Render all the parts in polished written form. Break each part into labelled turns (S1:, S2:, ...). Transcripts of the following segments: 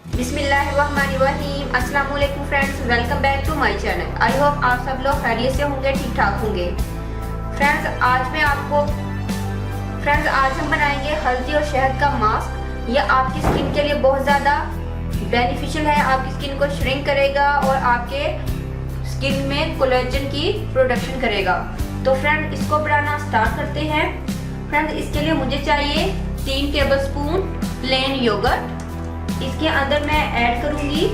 S1: बिस्मिल्लाहिर्रहमानिर्रहीम। अस्सलाम वालेकुम friends, welcome back to my channel. I hope आप सब लोग खैरियत से होंगे, ठीक ठाक होंगे। फ्रेंड्स आज हम बनाएंगे हल्दी और शहद का मास्क। ये आपकी स्किन के लिए बहुत ज़्यादा बेनिफिशियल है। आपकी स्किन को श्रिंक करेगा और आपके स्किन में कोलेजन की प्रोडक्शन करेगा। तो फ्रेंड इसको बनाना स्टार्ट करते हैं। फ्रेंड इसके लिए मुझे चाहिए 3 टेबलस्पून प्लेन योगर्ट। इसके अंदर मैं ऐड करूंगी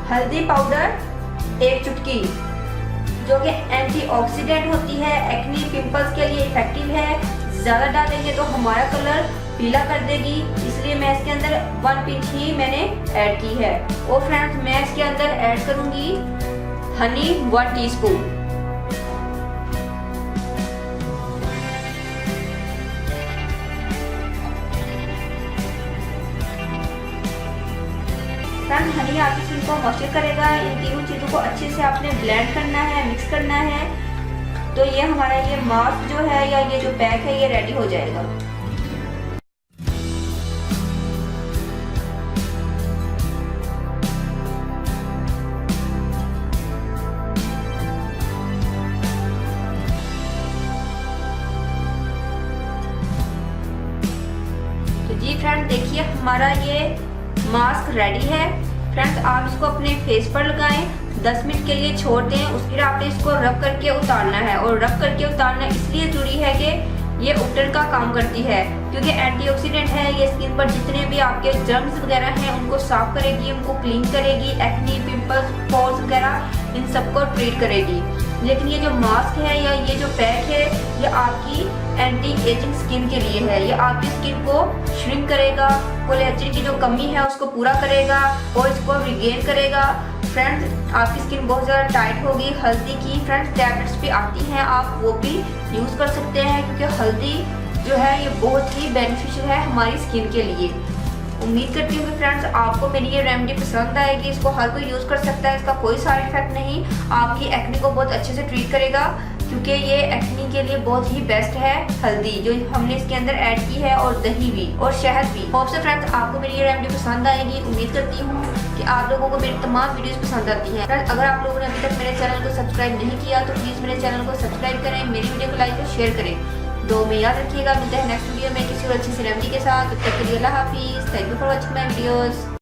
S1: हल्दी पाउडर 1 चुटकी, जो कि एंटीऑक्सीडेंट होती है, एक्ने पिंपल्स के लिए इफेक्टिव है। ज़्यादा डालेंगे तो हमारा कलर पीला कर देगी, इसलिए मैं इसके अंदर 1 पिंच ही मैंने ऐड की है। और फ्रेंड्स मैं इसके अंदर ऐड करूंगी हनी 1 टीस्पून। फ्रेंड्स हनी आपकी स्किन को मॉइस्चर करेगा। इन तीनों चीज़ों को अच्छे से आपने ब्लेंड करना है, मिक्स करना है। तो ये हमारा ये मास्क जो है या ये जो पैक है ये रेडी हो जाएगा। तो जी फ्रेंड देखिए हमारा ये मास्क रेडी है। फ्रेंड्स आप इसको अपने फेस पर लगाएं, 10 मिनट के लिए छोड़ दें। उसके बाद आपने इसको रब करके उतारना है। और रब करके उतारना इसलिए जरूरी है कि ये उपटन का काम करती है, क्योंकि एंटीऑक्सीडेंट है। ये स्किन पर जितने भी आपके जर्म्स वगैरह हैं उनको साफ करेगी, उनको क्लीन करेगी, एक्ने पिंपल्स पोर्स वगैरह इन सबको ट्रीट करेगी। लेकिन ये जो मास्क है या ये जो पैक है ये आपकी एंटी एजिंग स्किन के लिए है। ये आपकी स्किन को श्रिंक करेगा, कोलेजन की जो कमी है उसको पूरा करेगा और इसको रिगेन करेगा। फ्रेंड्स आपकी स्किन बहुत ज़्यादा टाइट होगी। हल्दी की फ्रेंड्स टैबलेट्स भी आती हैं, आप वो भी यूज़ कर सकते हैं, क्योंकि हल्दी जो है ये बहुत ही बेनिफिशियल है हमारी स्किन के लिए। उम्मीद करती हूँ कि फ्रेंड्स आपको मेरी ये रेमेडी पसंद आएगी। इसको हर कोई यूज़ कर सकता है, इसका कोई साइड इफेक्ट नहीं। आपकी एक्ने को बहुत अच्छे से ट्रीट करेगा, क्योंकि ये एक्ने के लिए बहुत ही बेस्ट है हल्दी जो हमने इसके अंदर ऐड की है, और दही भी और शहद भी। होप से फ्रेंड्स आपको मेरी ये रेमेडी पसंद आएगी। उम्मीद करती हूँ कि आप लोगों को मेरी तमाम वीडियोस पसंद आती हैं। फ्रेंड्स अगर आप लोगों ने अभी तक मेरे चैनल को सब्सक्राइब नहीं किया तो प्लीज़ मेरे चैनल को सब्सक्राइब करें, मेरी वीडियो को लाइक और शेयर करें। दो में याद रखिएगा। मिलते हैं नेक्स्ट वीडियो में किसी और अच्छी सी रेमेडी के साथ। तब तक के लिए अल्लाह हाफिज़। Thank you for watching my videos.